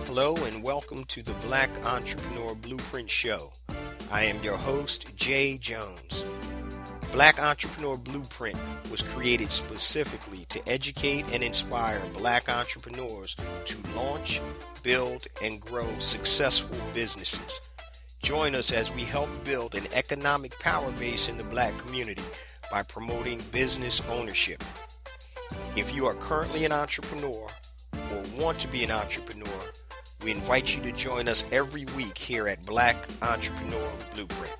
Hello and welcome to the Black Entrepreneur Blueprint Show. I am your host, Jay Jones. Black Entrepreneur Blueprint was created specifically to educate and inspire Black entrepreneurs to launch, build, and grow successful businesses. Join us as we help build an economic power base in the Black community by promoting business ownership. If you are currently an entrepreneur or want to be an entrepreneur, we invite you to join us every week here at Black Entrepreneur Blueprint.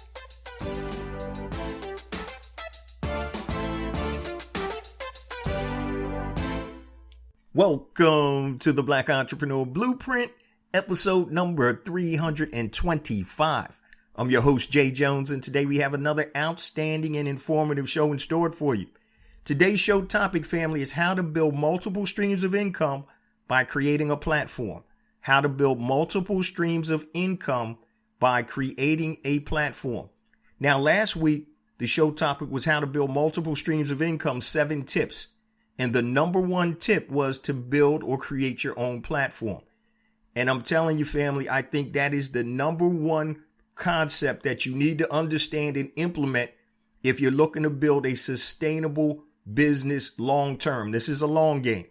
Welcome to the Black Entrepreneur Blueprint, episode number 325. I'm your host, Jay Jones, and today we have another outstanding and informative show in store for you. Today's show topic, family, is how to build multiple streams of income by creating a platform. How to build multiple streams of income by creating a platform. Now, last week, the show topic was how to build multiple streams of income, 7 tips. And the number one tip was to build or create your own platform. And I'm telling you, family, I think that is the number one concept that you need to understand and implement if you're looking to build a sustainable business long term. This is a long game.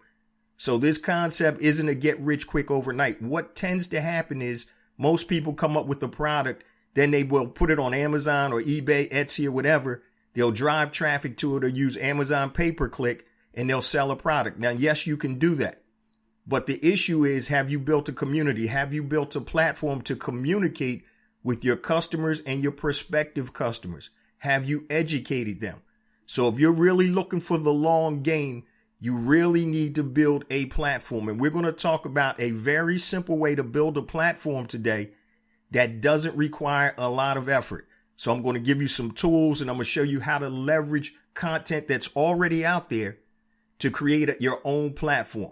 So this concept isn't a get rich quick overnight. What tends to happen is most people come up with a product, then they will put it on Amazon or eBay, Etsy or whatever. They'll drive traffic to it or use Amazon pay-per-click and they'll sell a product. Now, yes, you can do that. But the issue is, have you built a community? Have you built a platform to communicate with your customers and your prospective customers? Have you educated them? So if you're really looking for the long game, you really need to build a platform. And we're going to talk about a very simple way to build a platform today that doesn't require a lot of effort. So I'm going to give you some tools and I'm going to show you how to leverage content that's already out there to create your own platform.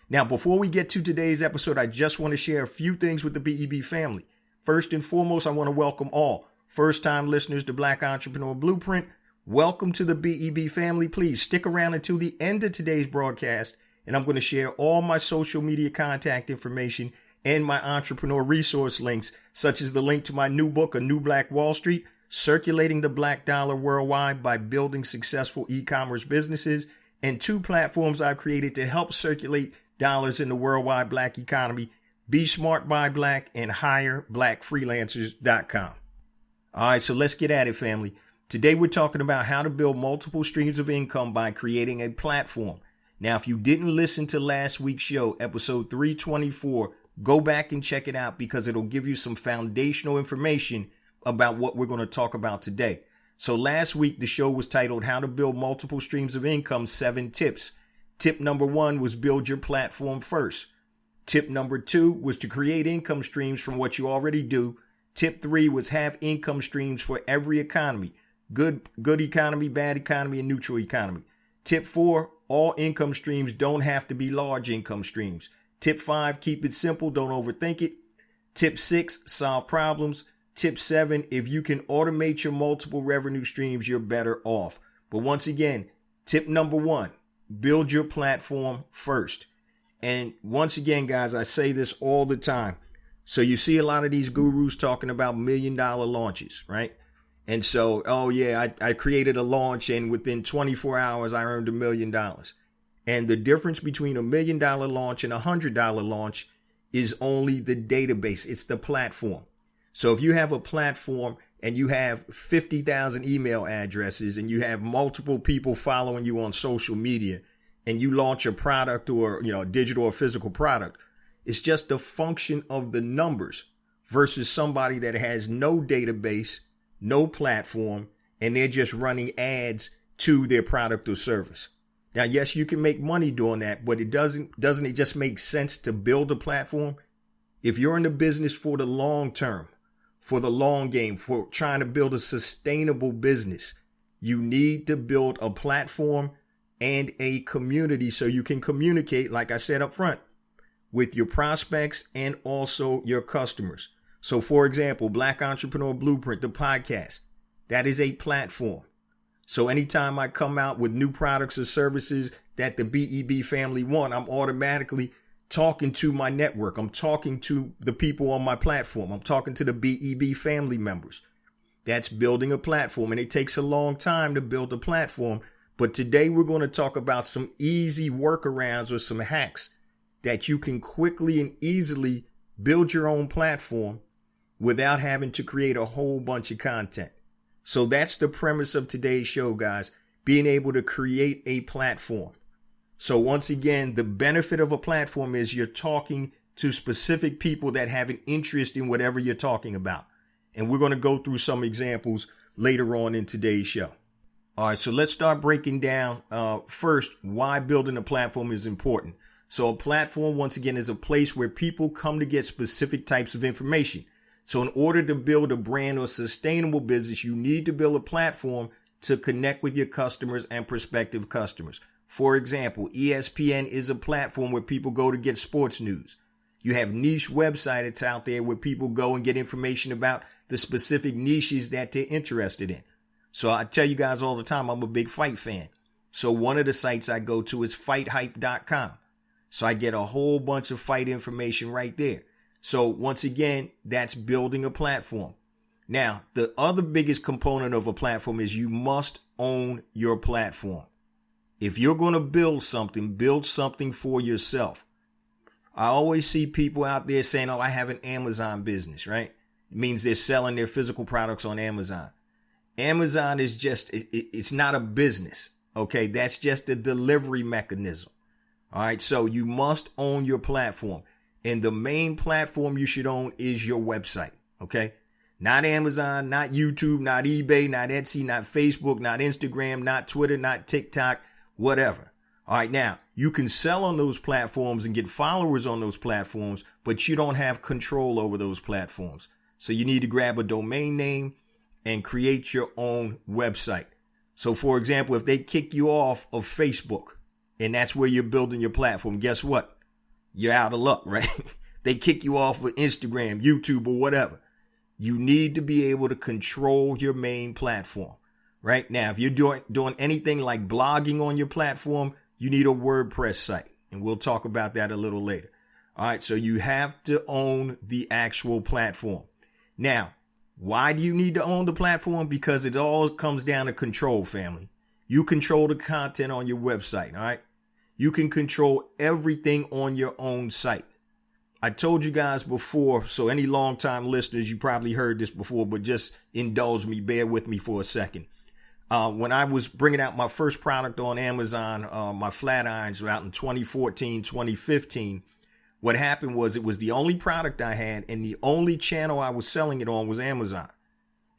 Now, before we get to today's episode, I just want to share a few things with the BEB family. First and foremost, I want to welcome all first-time listeners to Black Entrepreneur Blueprint. Welcome to the BEB family. Please stick around until the end of today's broadcast, and I'm going to share all my social media contact information and my entrepreneur resource links, such as the link to my new book, A New Black Wall Street, Circulating the Black Dollar Worldwide by Building Successful E-Commerce Businesses, and 2 platforms I've created to help circulate dollars in the worldwide Black economy, Be Smart by Black and HireBlackFreelancers.com. All right, so let's get at it, family. Today, we're talking about how to build multiple streams of income by creating a platform. Now, if you didn't listen to last week's show, episode 324, go back and check it out because it'll give you some foundational information about what we're going to talk about today. So last week, the show was titled How to Build Multiple Streams of Income, 7 Tips. Tip number 1 was build your platform first. Tip number 2 was to create income streams from what you already do. Tip 3 was have income streams for every economy. Good economy, bad economy, and neutral economy. Tip 4, all income streams don't have to be large income streams. Tip 5, keep it simple, don't overthink it. Tip 6, solve problems. Tip 7, if you can automate your multiple revenue streams, you're better off. But once again, tip number 1, build your platform first. And once again, guys, I say this all the time. So you see a lot of these gurus talking about $1 million launches, right? And so, oh yeah, I created a launch and within 24 hours, I earned $1 million. And the difference between $1 million launch and $100 launch is only the database. It's the platform. So if you have a platform and you have 50,000 email addresses and you have multiple people following you on social media and you launch a product or, a digital or physical product, it's just a function of the numbers versus somebody that has no database, no platform, and they're just running ads to their product or service. Now, yes, you can make money doing that, but doesn't it just make sense to build a platform? If you're in the business for the long term, for the long game, for trying to build a sustainable business, you need to build a platform and a community so you can communicate, like I said up front, with your prospects and also your customers. So for example, Black Entrepreneur Blueprint, the podcast, that is a platform. So anytime I come out with new products or services that the BEB family want, I'm automatically talking to my network. I'm talking to the people on my platform. I'm talking to the BEB family members. That's building a platform, and it takes a long time to build a platform. But today we're going to talk about some easy workarounds or some hacks that you can quickly and easily build your own platform without having to create a whole bunch of content. So that's the premise of today's show, guys, being able to create a platform. So once again, the benefit of a platform is you're talking to specific people that have an interest in whatever you're talking about. And we're going to go through some examples later on in today's show. All right, so let's start breaking down first why building a platform is important. So a platform, once again, is a place where people come to get specific types of information. So in order to build a brand or sustainable business, you need to build a platform to connect with your customers and prospective customers. For example, ESPN is a platform where people go to get sports news. You have niche websites out there where people go and get information about the specific niches that they're interested in. So I tell you guys all the time, I'm a big fight fan. So one of the sites I go to is fighthype.com. So I get a whole bunch of fight information right there. So once again, that's building a platform. Now, the other biggest component of a platform is you must own your platform. If you're going to build something for yourself. I always see people out there saying, oh, I have an Amazon business, right? It means they're selling their physical products on Amazon. Amazon is it's not a business. Okay, that's just a delivery mechanism. All right, so you must own your platform. And the main platform you should own is your website. Okay, not Amazon, not YouTube, not eBay, not Etsy, not Facebook, not Instagram, not Twitter, not TikTok, whatever. All right, now you can sell on those platforms and get followers on those platforms, but you don't have control over those platforms. So you need to grab a domain name and create your own website. So for example, if they kick you off of Facebook and that's where you're building your platform, guess what? You're out of luck, right? They kick you off of Instagram, YouTube, or whatever. You need to be able to control your main platform. Right now, if you're doing anything like blogging on your platform, you need a WordPress site. And we'll talk about that a little later. All right, so you have to own the actual platform. Now, why do you need to own the platform? Because it all comes down to control, family. You control the content on your website, all right? You can control everything on your own site. I told you guys before, so any longtime listeners, you probably heard this before, but just indulge me, bear with me for a second. When I was bringing out my first product on Amazon, my flat irons were out in 2014, 2015. What happened was it was the only product I had and the only channel I was selling it on was Amazon.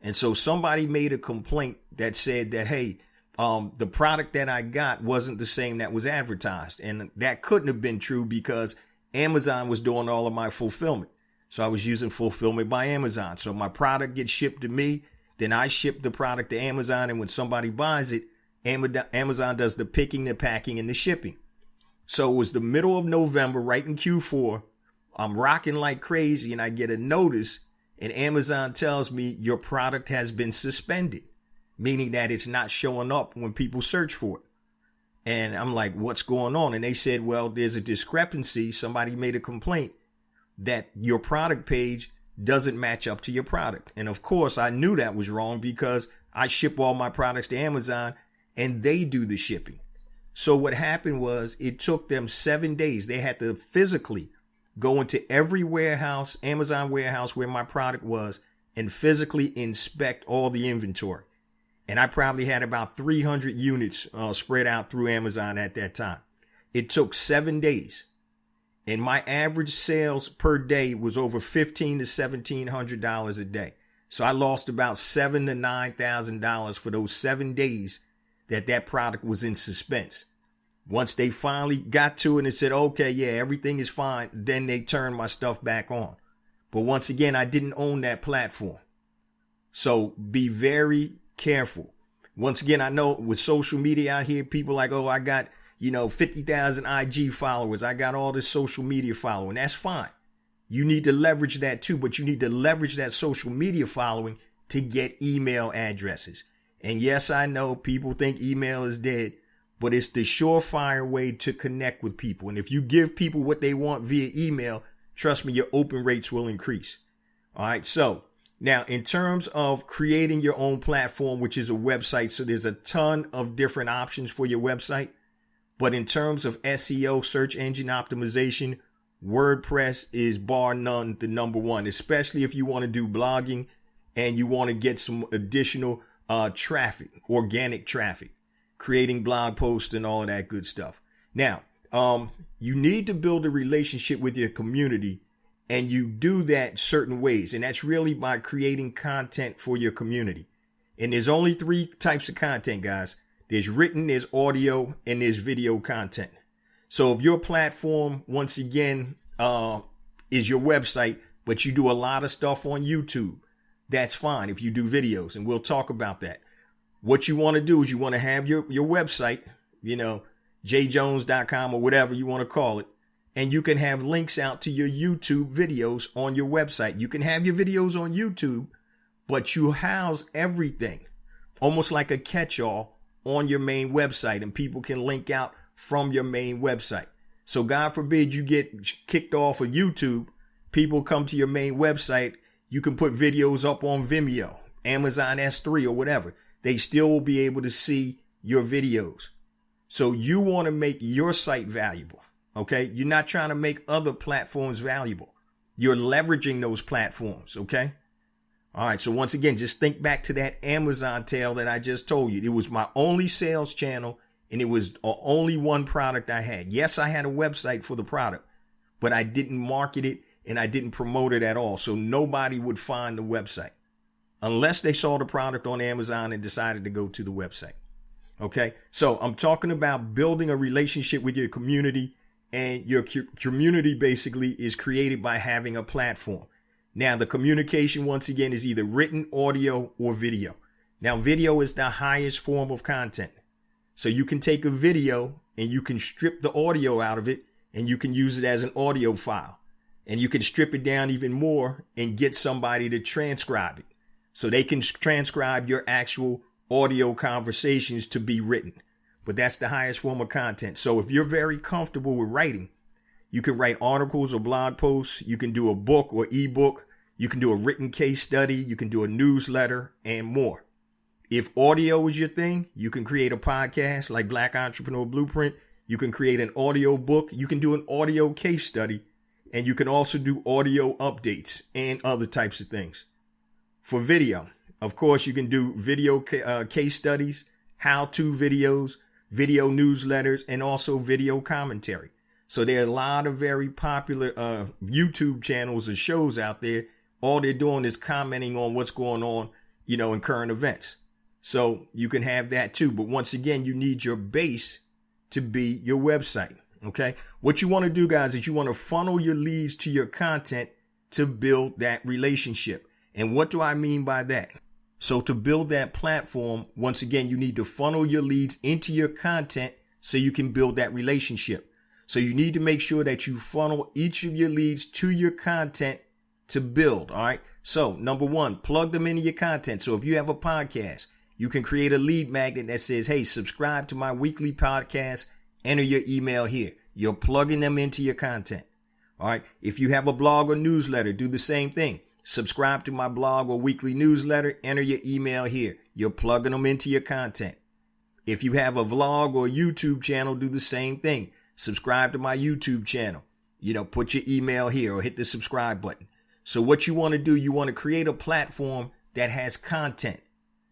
And so somebody made a complaint that said that, hey, the product that I got wasn't the same that was advertised. And that couldn't have been true because Amazon was doing all of my fulfillment. So I was using fulfillment by Amazon. So my product gets shipped to me. Then I ship the product to Amazon. And when somebody buys it, Amazon does the picking, the packing, and the shipping. So it was the middle of November, right in Q4. I'm rocking like crazy and I get a notice and Amazon tells me your product has been suspended, meaning that it's not showing up when people search for it. And I'm like, what's going on? And they said, well, there's a discrepancy. Somebody made a complaint that your product page doesn't match up to your product. And of course, I knew that was wrong because I ship all my products to Amazon and they do the shipping. So what happened was it took them 7 days. They had to physically go into every warehouse, Amazon warehouse where my product was, and physically inspect all the inventory. And I probably had about 300 units spread out through Amazon at that time. It took 7 days. And my average sales per day was over $1,500 to $1,700 a day. So I lost about $7,000 to $9,000 for those 7 days that product was in suspense. Once they finally got to it and said, okay, yeah, everything is fine, then they turned my stuff back on. But once again, I didn't own that platform. So be very careful. Once again, I know with social media out here, people like, oh, I got, 50,000 IG followers. I got all this social media following. That's fine. You need to leverage that too, but you need to leverage that social media following to get email addresses. And yes, I know people think email is dead, but it's the surefire way to connect with people. And if you give people what they want via email, trust me, your open rates will increase. All right. So now in terms of creating your own platform, which is a website, so there's a ton of different options for your website. But in terms of SEO, search engine optimization, WordPress is bar none the number one, especially if you want to do blogging and you want to get some additional traffic, organic traffic, creating blog posts and all of that good stuff. Now, you need to build a relationship with your community, and you do that certain ways. And that's really by creating content for your community. And there's only 3 types of content, guys. There's written, there's audio, and there's video content. So if your platform, once again, is your website, but you do a lot of stuff on YouTube, that's fine if you do videos, and we'll talk about that. What you want to do is you want to have your website, jjones.com or whatever you want to call it, and you can have links out to your YouTube videos on your website. You can have your videos on YouTube, but you house everything, almost like a catch-all on your main website, and people can link out from your main website. So God forbid you get kicked off of YouTube, people come to your main website, you can put videos up on Vimeo, Amazon S3 or whatever. They still will be able to see your videos. So you want to make your site valuable, okay? You're not trying to make other platforms valuable. You're leveraging those platforms, okay? All right, so once again, just think back to that Amazon tale that I just told you. It was my only sales channel, and it was only one product I had. Yes, I had a website for the product, but I didn't market it and I didn't promote it at all. So nobody would find the website unless they saw the product on Amazon and decided to go to the website. Okay, so I'm talking about building a relationship with your community, and your community basically is created by having a platform. Now, the communication, once again, is either written, audio, or video. Now, video is the highest form of content. So you can take a video and you can strip the audio out of it, and you can use it as an audio file. And you can strip it down even more and get somebody to transcribe it, so they can transcribe your actual audio conversations to be written. But that's the highest form of content. So if you're very comfortable with writing, you can write articles or blog posts. You can do a book or ebook. You can do a written case study. You can do a newsletter and more. If audio is your thing, you can create a podcast like Black Entrepreneur Blueprint. You can create an audio book. You can do an audio case study. And you can also do audio updates and other types of things. For video, of course, you can do video case studies, how-to videos, video newsletters, and also video commentary. So there are a lot of very popular YouTube channels and shows out there. All they're doing is commenting on what's going on, in current events. So you can have that too. But once again, you need your base to be your website. Okay. What you want to do, guys, is you want to funnel your leads to your content to build that relationship. And what do I mean by that? So to build that platform, once again, you need to funnel your leads into your content so you can build that relationship. So you need to make sure that you funnel each of your leads to your content to build. All right. So number 1, plug them into your content. So if you have a podcast, you can create a lead magnet that says, hey, subscribe to my weekly podcast. Enter your email here. You're plugging them into your content. All right. If you have a blog or newsletter, do the same thing. Subscribe to my blog or weekly newsletter. Enter your email here. You're plugging them into your content. If you have a vlog or YouTube channel, do the same thing. Subscribe to my YouTube channel. Put your email here or hit the subscribe button. So what you want to do, you want to create a platform that has content.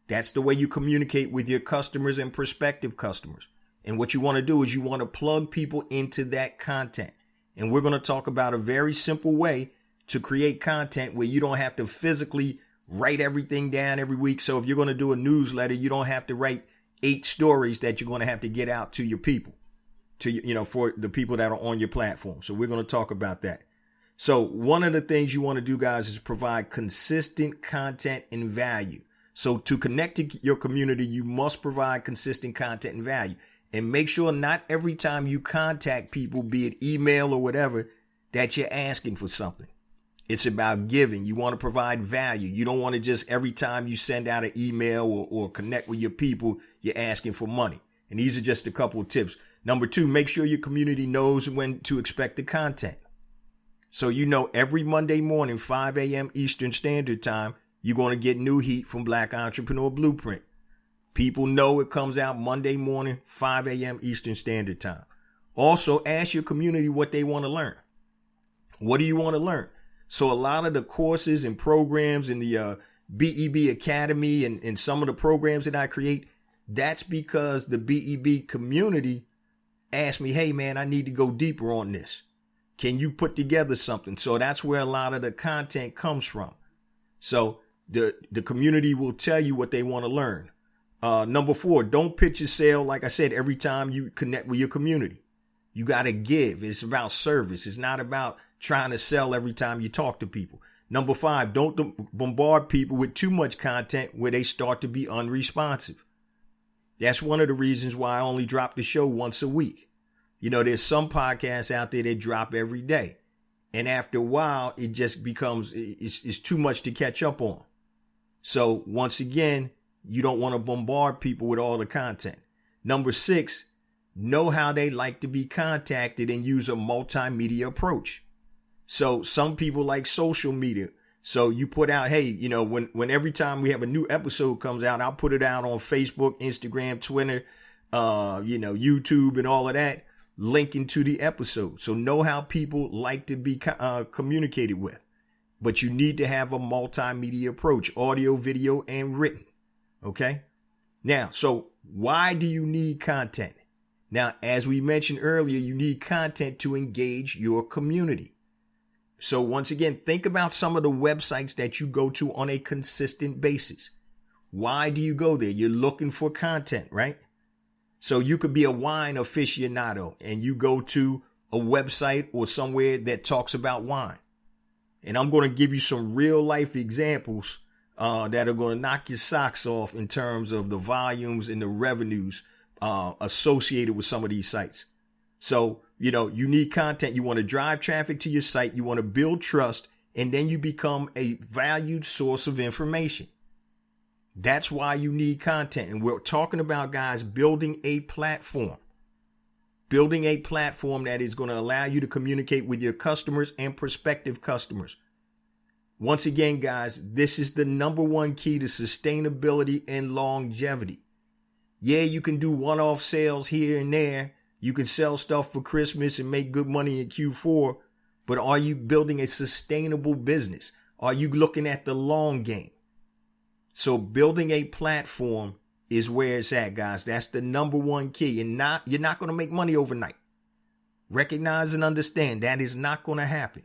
That's the way you communicate with your customers and prospective customers. And what you want to do is you want to plug people into that content. And we're going to talk about a very simple way to create content where you don't have to physically write everything down every week. So if you're going to do a newsletter, you don't have to write 8 stories that you're going to have to get out to your people, for the people that are on your platform. So we're going to talk about that. So one of the things you want to do, guys, is provide consistent content and value. So to connect to your community, you must provide consistent content and value. And make sure not every time you contact people, be it email or whatever, that you're asking for something. It's about giving. You want to provide value. You don't want to just every time you send out an email or connect with your people, you're asking for money. And these are just a couple of tips. Number 2, make sure your community knows when to expect the content. So you know every Monday morning, 5 a.m. Eastern Standard Time, you're going to get new heat from Black Entrepreneur Blueprint. People know it comes out Monday morning, 5 a.m. Eastern Standard Time. Also, ask your community what they want to learn. What do you want to learn? So a lot of the courses and programs in the BEB Academy and some of the programs that I create, that's because the BEB community asked me, hey, man, I need to go deeper on this. Can you put together something? So that's where a lot of the content comes from. So the community will tell you what they want to learn. Number 4, don't pitch a sale, like I said, every time you connect with your community. You got to give. It's about service. It's not about trying to sell every time you talk to people. Number 5, don't bombard people with too much content where they start to be unresponsive. That's one of the reasons why I only drop the show once a week. You know, there's some podcasts out there that drop every day. And after a while, it just becomes, it's too much to catch up on. So once again, you don't want to bombard people with all the content. Number 6, know how they like to be contacted and use a multimedia approach. So some people like social media. So you put out, hey, you know, when every time we have a new episode comes out, I'll put it out on Facebook, Instagram, Twitter, YouTube and all of that, linking to the episode. So know how people like to be communicated with. But you need to have a multimedia approach, audio, video, and written. Okay. Now, so why do you need content? Now, as we mentioned earlier, you need content to engage your community. So once again, think about some of the websites that you go to on a consistent basis. Why do you go there? You're looking for content, right? So you could be a wine aficionado and you go to a website or somewhere that talks about wine. And I'm going to give you some real life examples that are going to knock your socks off in terms of the volumes and the revenues associated with some of these sites. So, you know, you need content. You want to drive traffic to your site. You want to build trust, and then you become a valued source of information. That's why you need content. And we're talking about, guys, building a platform. Building a platform that is going to allow you to communicate with your customers and prospective customers. Once again, guys, this is the number one key to sustainability and longevity. Yeah, you can do one-off sales here and there. You can sell stuff for Christmas and make good money in Q4. But are you building a sustainable business? Are you looking at the long game? So building a platform is where it's at, guys. That's the number one key. And you're not going to make money overnight. Recognize and understand that is not going to happen.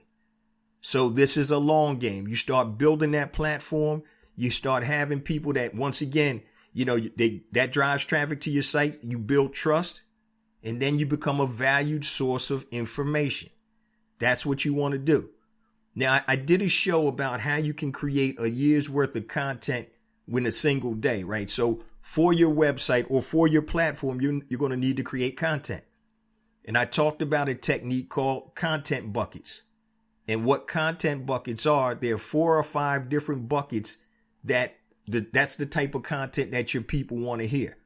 So this is a long game. You start building that platform. You start having people that, once again, you know, that drives traffic to your site. You build trust, and then you become a valued source of information. That's what you want to do. Now, I did a show about how you can create a year's worth of content in a single day, right? So for your website or for your platform, you're going to need to create content. And I talked about a technique called content buckets. And what content buckets are, there are 4 or 5 different buckets that's the type of content that your people want to hear.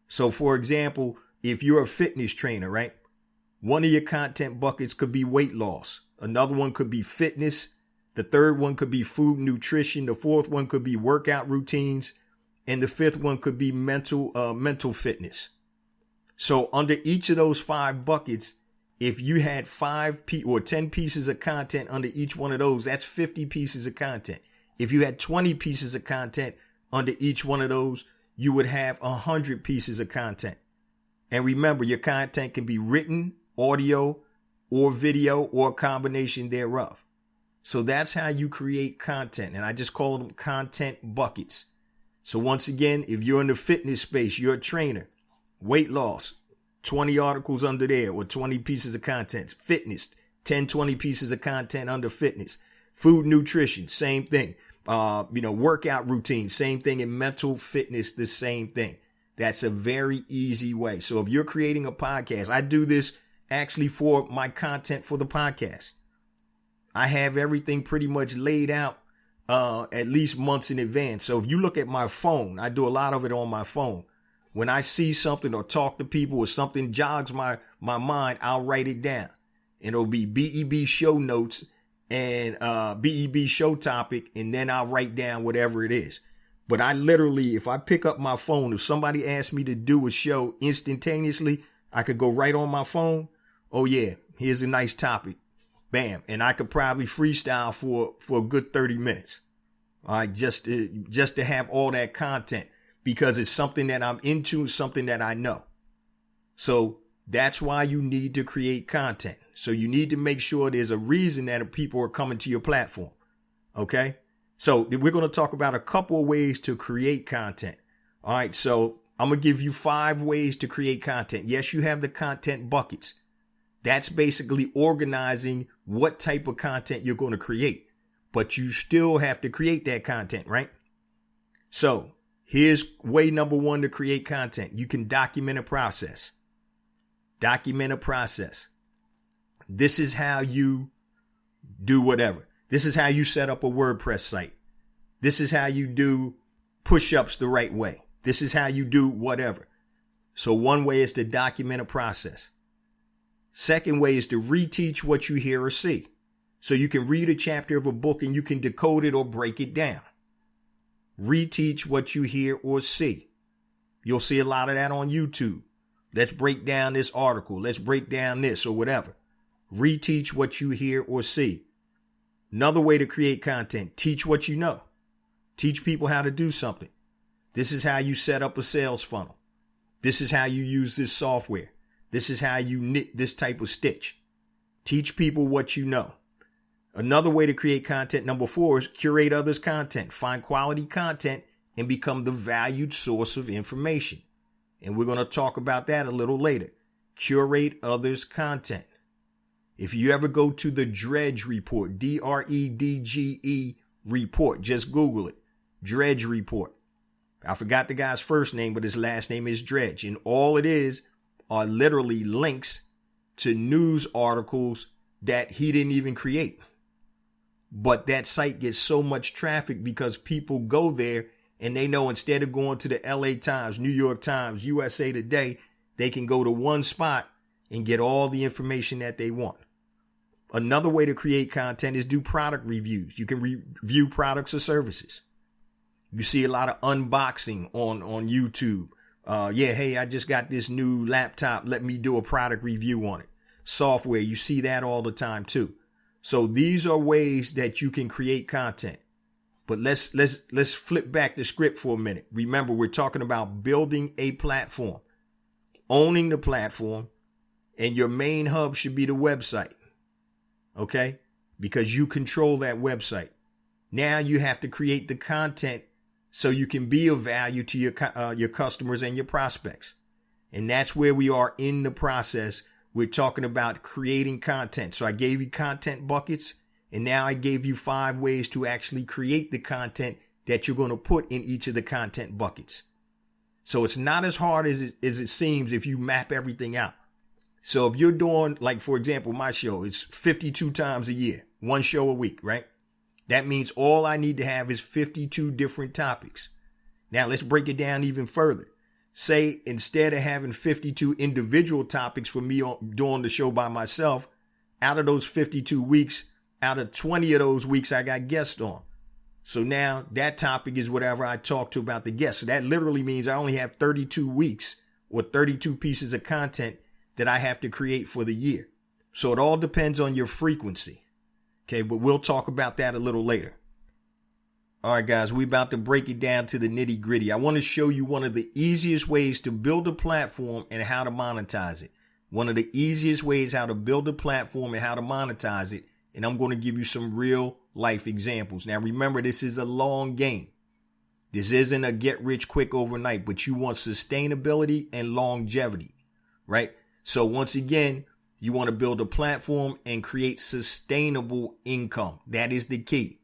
So, for example, if you're a fitness trainer, right? One of your content buckets could be weight loss. Another one could be fitness. The third one could be food and nutrition. The fourth one could be workout routines. And the fifth one could be mental fitness. So under each of those 5 buckets, if you had 5 or 10 pieces of content under each one of those, that's 50 pieces of content. If you had 20 pieces of content under each one of those, you would have 100 pieces of content. And remember, your content can be written, audio, or video, or a combination thereof. So that's how you create content. And I just call them content buckets. So once again, if you're in the fitness space, you're a trainer, weight loss, 20 articles under there or 20 pieces of content. Fitness, 10, 20 pieces of content under fitness. Food, nutrition, same thing. Workout routine, same thing. And mental fitness, the same thing. That's a very easy way. So if you're creating a podcast, I do this actually for my content for the podcast. I have everything pretty much laid out at least months in advance. So if you look at my phone, I do a lot of it on my phone. When I see something or talk to people or something jogs my mind, I'll write it down. And it'll be BEB show notes and BEB show topic, and then I'll write down whatever it is. But I literally, if I pick up my phone, if somebody asks me to do a show instantaneously, I could go right on my phone. Oh yeah, here's a nice topic. Bam. And I could probably freestyle for a good 30 minutes. All right. Just to have all that content, because it's something that I'm into, something that I know. So that's why you need to create content. So you need to make sure there's a reason that people are coming to your platform. Okay. So we're going to talk about a couple of ways to create content. All right. So I'm going to give you 5 ways to create content. Yes, you have the content buckets. That's basically organizing what type of content you're going to create, but you still have to create that content, right? So here's way number 1 to create content. You can document a process. Document a process. This is how you do whatever. This is how you set up a WordPress site. This is how you do push-ups the right way. This is how you do whatever. So one way is to document a process. Second way is to reteach what you hear or see. So you can read a chapter of a book and you can decode it or break it down. Reteach what you hear or see. You'll see a lot of that on YouTube. Let's break down this article. Let's break down this or whatever. Reteach what you hear or see. Another way to create content, teach what you know. Teach people how to do something. This is how you set up a sales funnel. This is how you use this software. This is how you knit this type of stitch. Teach people what you know. Another way to create content, number 4, is curate others' content. Find quality content and become the valued source of information. And we're going to talk about that a little later. Curate others' content. If you ever go to the Dredge report, DREDGE report, just Google it. Dredge report. I forgot the guy's first name, but his last name is Dredge. And all it is are literally links to news articles that he didn't even create. But that site gets so much traffic because people go there and they know instead of going to the LA Times, New York Times, USA Today, they can go to one spot and get all the information that they want. Another way to create content is do product reviews. You can review products or services. You see a lot of unboxing on YouTube. Hey, I just got this new laptop. Let me do a product review on it. Software, you see that all the time too. So these are ways that you can create content. But let's flip back the script for a minute. Remember, we're talking about building a platform, owning the platform, and your main hub should be the website. Okay? Because you control that website. Now you have to create the content so you can be of value to your customers and your prospects. And that's where we are in the process. We're talking about creating content. So I gave you content buckets, and now I gave you 5 ways to actually create the content that you're going to put in each of the content buckets. So it's not as hard as it seems if you map everything out. So if you're doing, like, for example, my show, it's 52 times a year, 1 show a week, right? That means all I need to have is 52 different topics. Now let's break it down even further. Say instead of having 52 individual topics for me doing the show by myself, out of those 52 weeks, out of 20 of those weeks, I got guests on. So now that topic is whatever I talk to about the guests. So that literally means I only have 32 weeks or 32 pieces of content that I have to create for the year. So it all depends on your frequency. Okay, but we'll talk about that a little later. All right, guys, we're about to break it down to the nitty gritty. I want to show you one of the easiest ways to build a platform and how to monetize it. One of the easiest ways how to build a platform and how to monetize it. And I'm going to give you some real life examples. Now, remember, this is a long game. This isn't a get rich quick overnight, but you want sustainability and longevity, right? So once again, you want to build a platform and create sustainable income. That is the key.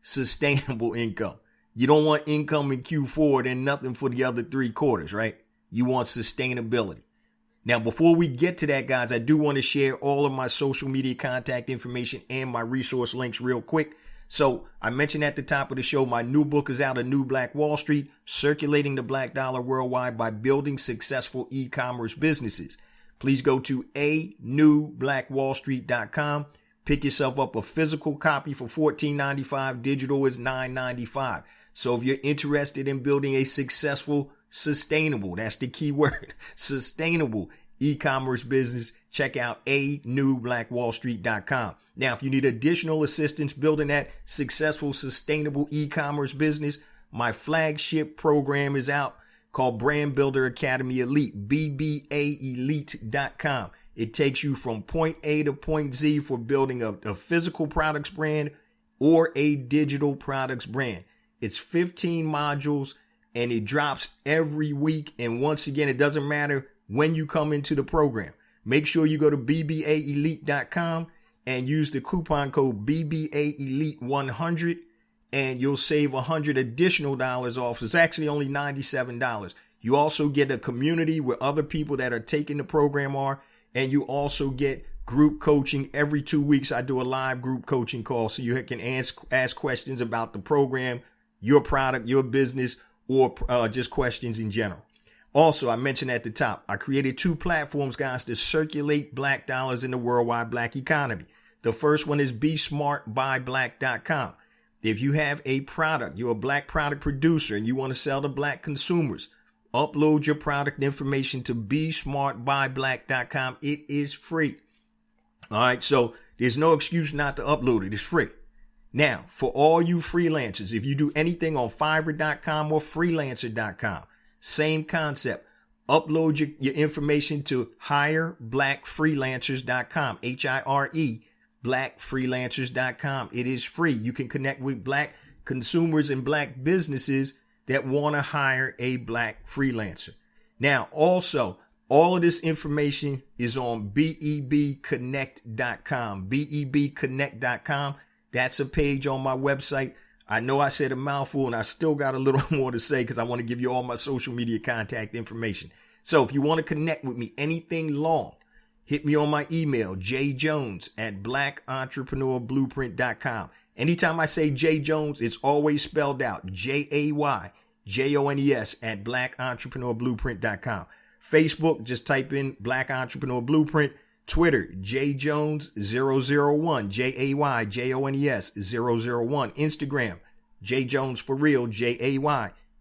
Sustainable income. You don't want income in Q4 and nothing for the other 3 quarters, right? You want sustainability. Now, before we get to that, guys, I do want to share all of my social media contact information and my resource links real quick. So I mentioned at the top of the show, my new book is out, A New Black Wall Street, Circulating the Black Dollar Worldwide by Building Successful E-Commerce Businesses. Please go to anewblackwallstreet.com. Pick yourself up a physical copy for $14.95. Digital is $9.95. So if you're interested in building a successful, sustainable, that's the key word, sustainable e-commerce business, check out anewblackwallstreet.com. Now, if you need additional assistance building that successful, sustainable e-commerce business, my flagship program is out called Brand Builder Academy Elite, BBAelite.com. It takes you from point A to point Z for building a physical products brand or a digital products brand. It's 15 modules and it drops every week. And once again, it doesn't matter when you come into the program. Make sure you go to BBAelite.com and use the coupon code BBAelite100 and you'll save $100 additional dollars off. It's actually only $97. You also get a community where other people that are taking the program are, and you also get group coaching every 2 weeks. I do a live group coaching call so you can ask questions about the program, your product, your business, or just questions in general. Also, I mentioned at the top, I created 2 platforms, guys, to circulate black dollars in the worldwide black economy. The first one is BeSmartByBlack.com. If you have a product, you're a black product producer and you want to sell to black consumers, upload your product information to BeSmartByBlack.com. It is free. All right, so there's no excuse not to upload it. It's free. Now, for all you freelancers, if you do anything on Fiverr.com or Freelancer.com, same concept. Upload your information to HireBlackFreelancers.com, HIRE, BlackFreelancers.com. It is free. You can connect with black consumers and black businesses that want to hire a black freelancer. Now, also, all of this information is on BEBconnect.com, BEBconnect.com. That's a page on my website. I know I said a mouthful and I still got a little more to say because I want to give you all my social media contact information. So if you want to connect with me, anything long, hit me on my email, jjones@blackentrepreneurblueprint.com. Anytime I say J Jones, it's always spelled out, JAYJONES @blackentrepreneurblueprint.com. Facebook, just type in Black Entrepreneur Blueprint. Twitter, JJones001, JAYJONES001. Instagram, JJonesForReal,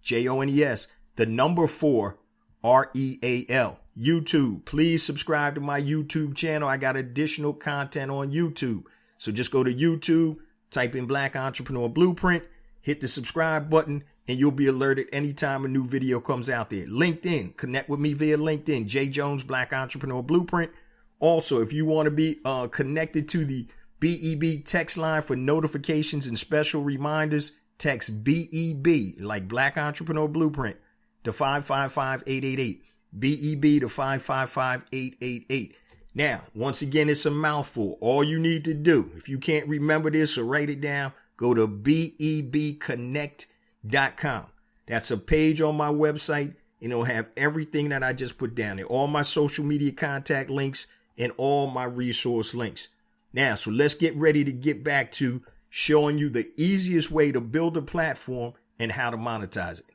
JAYJONES, the number 4, REAL. YouTube, please subscribe to my YouTube channel. I got additional content on YouTube. So just go to YouTube, type in Black Entrepreneur Blueprint, hit the subscribe button, and you'll be alerted anytime a new video comes out there. LinkedIn, connect with me via LinkedIn, J Jones, Black Entrepreneur Blueprint. Also, if you want to be connected to the BEB text line for notifications and special reminders, text BEB, like Black Entrepreneur Blueprint, to 555-888. BEB to 555-888. Now, once again, it's a mouthful. All you need to do, if you can't remember this or write it down, go to BEBconnect.com. That's a page on my website, and it'll have everything that I just put down there, all my social media contact links, and all my resource links. Now, so let's get ready to get back to showing you the easiest way to build a platform and how to monetize it.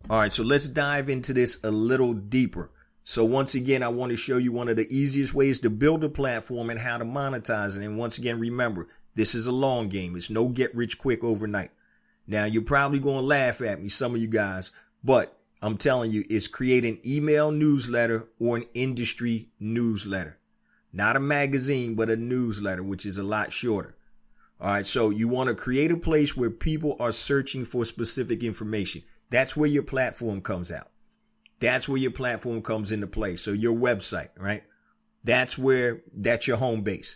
All right, so let's dive into this a little deeper. So once again, I want to show you one of the easiest ways to build a platform and how to monetize it. And once again, remember, this is a long game. It's no get rich quick overnight. Now, you're probably going to laugh at me, some of you guys, but I'm telling you, it's create an email newsletter or an industry newsletter. Not a magazine, but a newsletter, which is a lot shorter. All right, so you want to create a place where people are searching for specific information. That's where your platform comes out. That's where your platform comes into play. So your website, right? That's your home base.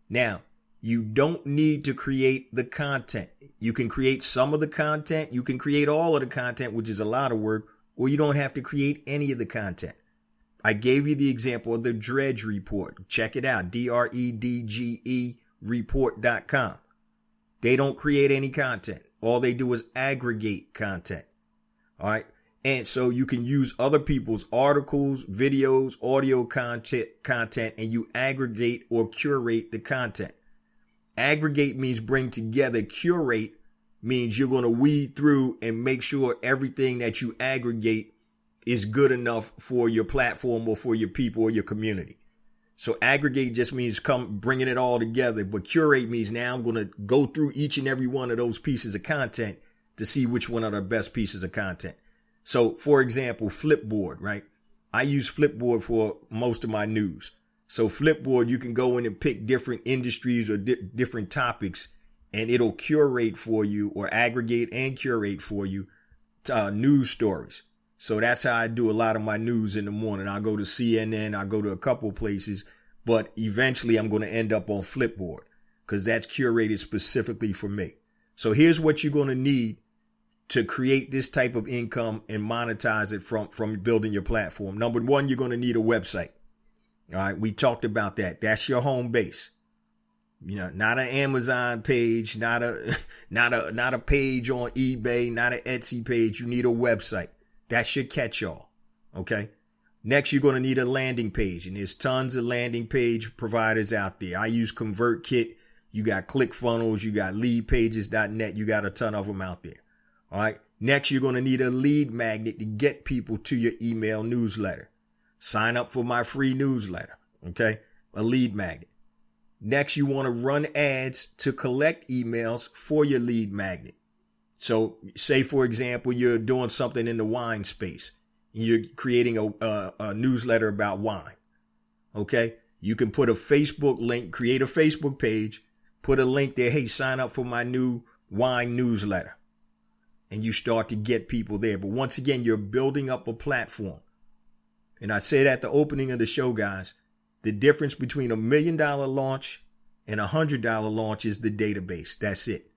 Now, you don't need to create the content. You can create some of the content. You can create all of the content, which is a lot of work, or you don't have to create any of the content. I gave you the example of the Dredge report. Check it out, DREDGE report.com. They don't create any content. All they do is aggregate content. All right. And so you can use other people's articles, videos, audio content, and you aggregate or curate the content. Aggregate means bring together. Curate means you're going to weed through and make sure everything that you aggregate is good enough for your platform or for your people or your community. So aggregate just means bringing it all together. But curate means now I'm going to go through each and every one of those pieces of content to see which one are the best pieces of content. So, for example, Flipboard, right? I use Flipboard for most of my news. So Flipboard, you can go in and pick different industries or different topics, and it'll curate for you or aggregate and curate for you news stories. So that's how I do a lot of my news in the morning. I'll go to CNN, I'll go to a couple places, but eventually I'm going to end up on Flipboard because that's curated specifically for me. So here's what you're going to need to create this type of income and monetize it from building your platform. Number one, you're going to need a website. All right. We talked about that. That's your home base. You know, not an Amazon page, not a page on eBay, not an Etsy page. You need a website. That's your catch-all. Okay. Next, you're going to need a landing page, and there's tons of landing page providers out there. I use ConvertKit. You got ClickFunnels. You got LeadPages.net. You got a ton of them out there. All right. Next, you're going to need a lead magnet to get people to your email newsletter. Sign up for my free newsletter. Okay. A lead magnet. Next, you want to run ads to collect emails for your lead magnet. So say, for example, you're doing something in the wine space. You're creating a newsletter about wine. Okay. You can put a Facebook link, create a Facebook page, put a link there. Hey, sign up for my new wine newsletter. And you start to get people there. But once again, you're building up a platform. And I said at the opening of the show, guys, the difference between $1 million launch and $100 launch is the database. That's it.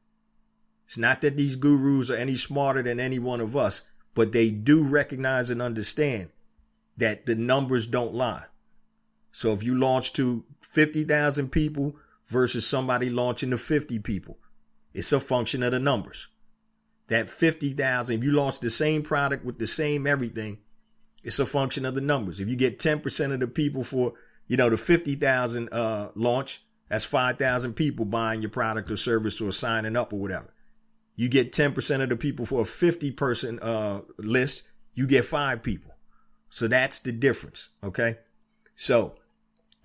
It's not that these gurus are any smarter than any one of us, but they do recognize and understand that the numbers don't lie. So if you launch to 50,000 people versus somebody launching to 50 people, it's a function of the numbers. That 50,000, if you launch the same product with the same everything, it's a function of the numbers. If you get 10% of the people for, the 50,000 launch, that's 5,000 people buying your product or service or signing up or whatever. You get 10% of the people for a 50-person list, you get 5 people. So that's the difference. Okay. So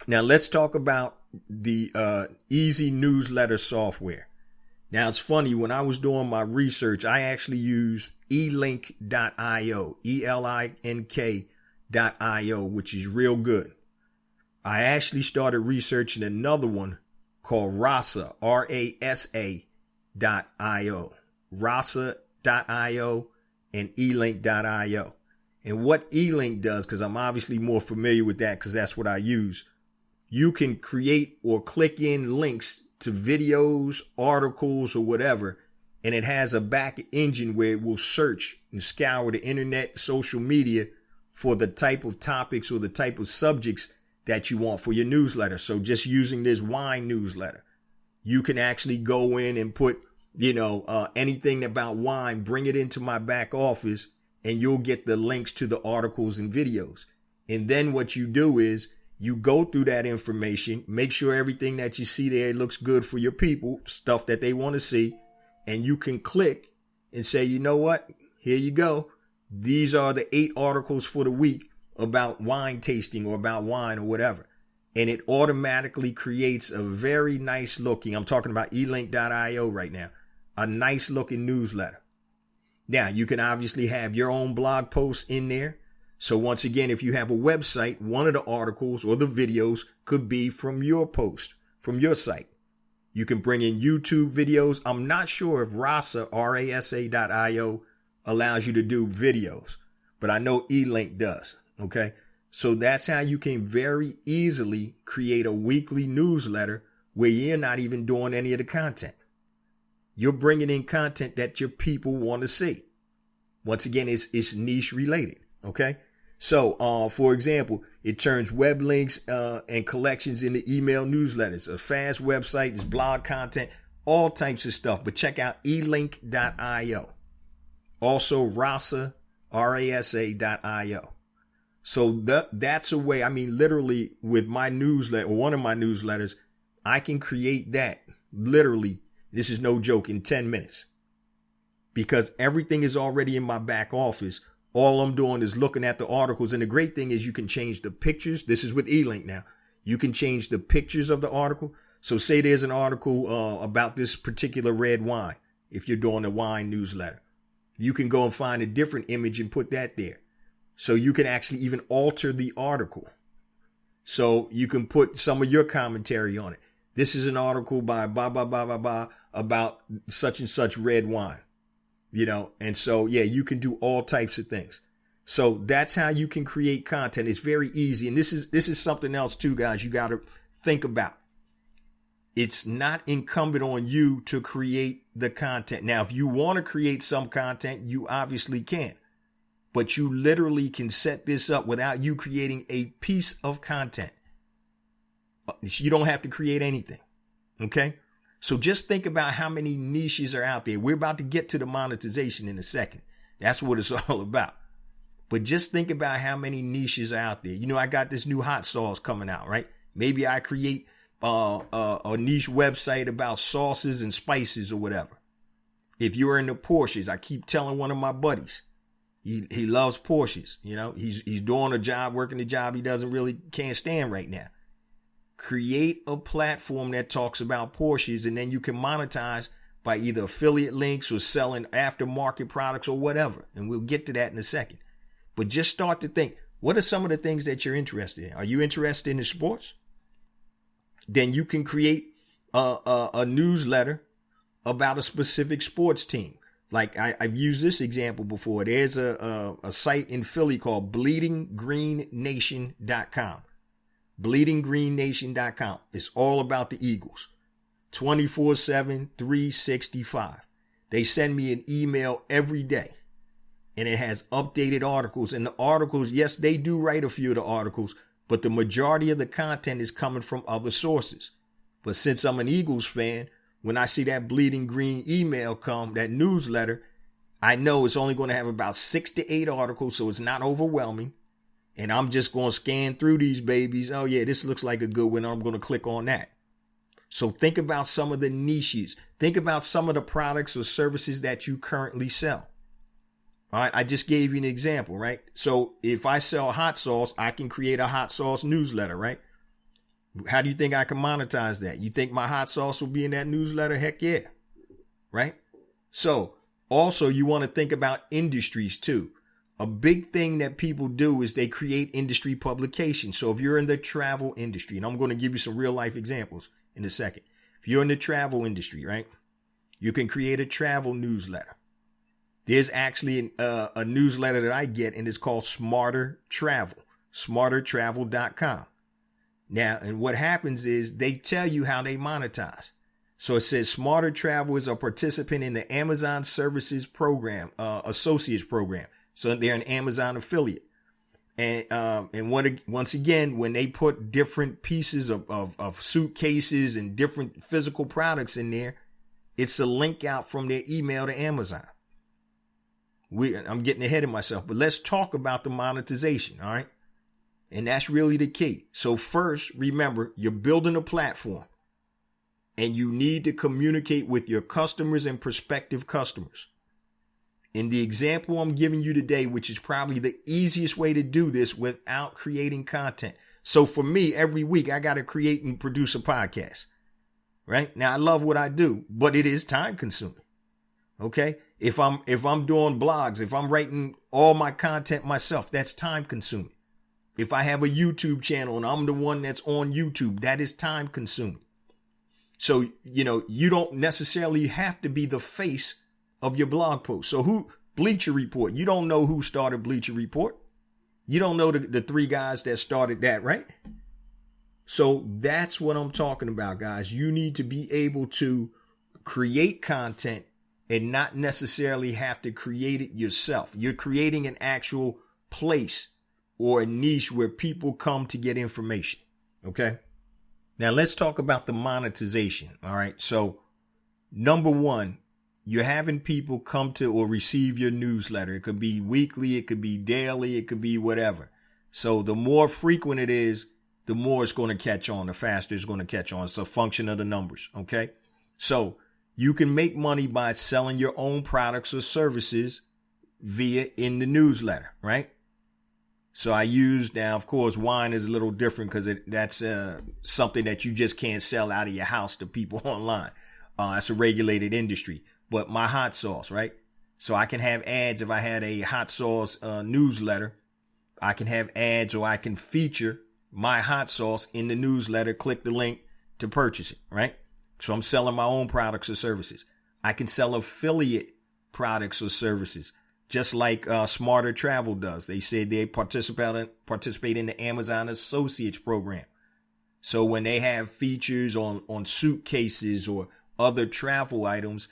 now let's talk about the easy newsletter software. Now, it's funny, when I was doing my research, I actually used elink.io, ELINK.io, which is real good. I actually started researching another one called Rasa, RASA.io, Rasa.io and elink.io. And what elink does, because I'm obviously more familiar with that because that's what I use, you can create or click in links to videos, articles, or whatever, and it has a back engine where it will search and scour the internet, social media for the type of topics or the type of subjects that you want for your newsletter. So just using this wine newsletter, you can actually go in and put, anything about wine, bring it into my back office, and you'll get the links to the articles and videos. And then what you do is you go through that information, make sure everything that you see there looks good for your people, stuff that they want to see, and you can click and say, you know what? Here you go. These are the 8 articles for the week about wine tasting or about wine or whatever. And it automatically creates a very nice looking, I'm talking about elink.io right now, a nice looking newsletter. Now, you can obviously have your own blog posts in there. So once again, if you have a website, one of the articles or the videos could be from your post, from your site. You can bring in YouTube videos. I'm not sure if Rasa, RASA.io, allows you to do videos, but I know eLink does. Okay. So that's how you can very easily create a weekly newsletter where you're not even doing any of the content. You're bringing in content that your people want to see. Once again, it's niche related. Okay. So, for example, it turns web links and collections into email newsletters, a fast website, it's blog content, all types of stuff. But check out elink.io. Also, Rasa, rasa.io. So that's a way. I mean, literally with my newsletter, or one of my newsletters, I can create that literally. This is no joke, in 10 minutes, because everything is already in my back office. All I'm doing is looking at the articles. And the great thing is you can change the pictures. This is with eLink now. You can change the pictures of the article. So say there's an article about this particular red wine. If you're doing a wine newsletter, you can go and find a different image and put that there. So you can actually even alter the article. So you can put some of your commentary on it. This is an article by blah, blah, blah, blah, blah about such and such red wine, and so, yeah, you can do all types of things. So that's how you can create content. It's very easy. And this is something else too, guys, you got to think about. It's not incumbent on you to create the content. Now, if you want to create some content, you obviously can. But you literally can set this up without you creating a piece of content. You don't have to create anything. Okay? So just think about how many niches are out there. We're about to get to the monetization in a second. That's what it's all about. But just think about how many niches are out there. I got this new hot sauce coming out, right? Maybe I create a niche website about sauces and spices or whatever. If you're into Porsches, I keep telling one of my buddies, he loves Porsches. He's doing a job, working a job he can't stand right now. Create a platform that talks about Porsches, and then you can monetize by either affiliate links or selling aftermarket products or whatever. And we'll get to that in a second. But just start to think, what are some of the things that you're interested in? Are you interested in sports? Then you can create a newsletter about a specific sports team. Like I've used this example before. There's a site in Philly called bleedinggreennation.com. bleedinggreennation.com. It's all about the Eagles. 24/7, 365. They send me an email every day, and it has updated articles. And the articles, yes, they do write a few of the articles, but the majority of the content is coming from other sources. But since I'm an Eagles fan, when I see that Bleeding Green email come, that newsletter, I know it's only going to have about 6 to 8 articles, so it's not overwhelming. And I'm just going to scan through these babies. Oh, yeah, this looks like a good one. I'm going to click on that. So think about some of the niches. Think about some of the products or services that you currently sell. All right, I just gave you an example, right? So if I sell hot sauce, I can create a hot sauce newsletter, right? How do you think I can monetize that? You think my hot sauce will be in that newsletter? Heck yeah, right? So also you want to think about industries too. A big thing that people do is they create industry publications. So if you're in the travel industry, and I'm going to give you some real life examples in a second. If you're in the travel industry, right, you can create a travel newsletter. There's actually a newsletter that I get, and it's called Smarter Travel, smartertravel.com. Now, and what happens is they tell you how they monetize. So it says Smarter Travel is a participant in the Amazon Services Program, Associates Program. So they're an Amazon affiliate. And once again, when they put different pieces of suitcases and different physical products in there, it's a link out from their email to Amazon. I'm getting ahead of myself, but let's talk about the monetization, all right? And that's really the key. So first, remember, you're building a platform, and you need to communicate with your customers and prospective customers. In the example I'm giving you today, which is probably the easiest way to do this without creating content. So for me, every week, I got to create and produce a podcast, right? Now, I love what I do, but it is time consuming. Okay. If I'm doing blogs, if I'm writing all my content myself, that's time consuming. If I have a YouTube channel and I'm the one that's on YouTube, that is time consuming. So, you don't necessarily have to be the face of your blog post. So Bleacher Report, you don't know who started Bleacher Report. You don't know the 3 guys that started that, right? So that's what I'm talking about, guys. You need to be able to create content and not necessarily have to create it yourself. You're creating an actual place or a niche where people come to get information. Okay. Now let's talk about the monetization. All right. So number one, you're having people come to or receive your newsletter. It could be weekly, it could be daily, it could be whatever. So the more frequent it is, the more it's going to catch on, the faster it's going to catch on. It's a function of the numbers, okay? So you can make money by selling your own products or services via in the newsletter, right? So I use, now, of course, wine is a little different because that's something that you just can't sell out of your house to people online. It's a regulated industry. But my hot sauce, right? So I can have ads. If I had a hot sauce newsletter, I can have ads, or I can feature my hot sauce in the newsletter. Click the link to purchase it, right? So I'm selling my own products or services. I can sell affiliate products or services, just like Smarter Travel does. They said they participate in the Amazon Associates program. So when they have features on suitcases or other travel items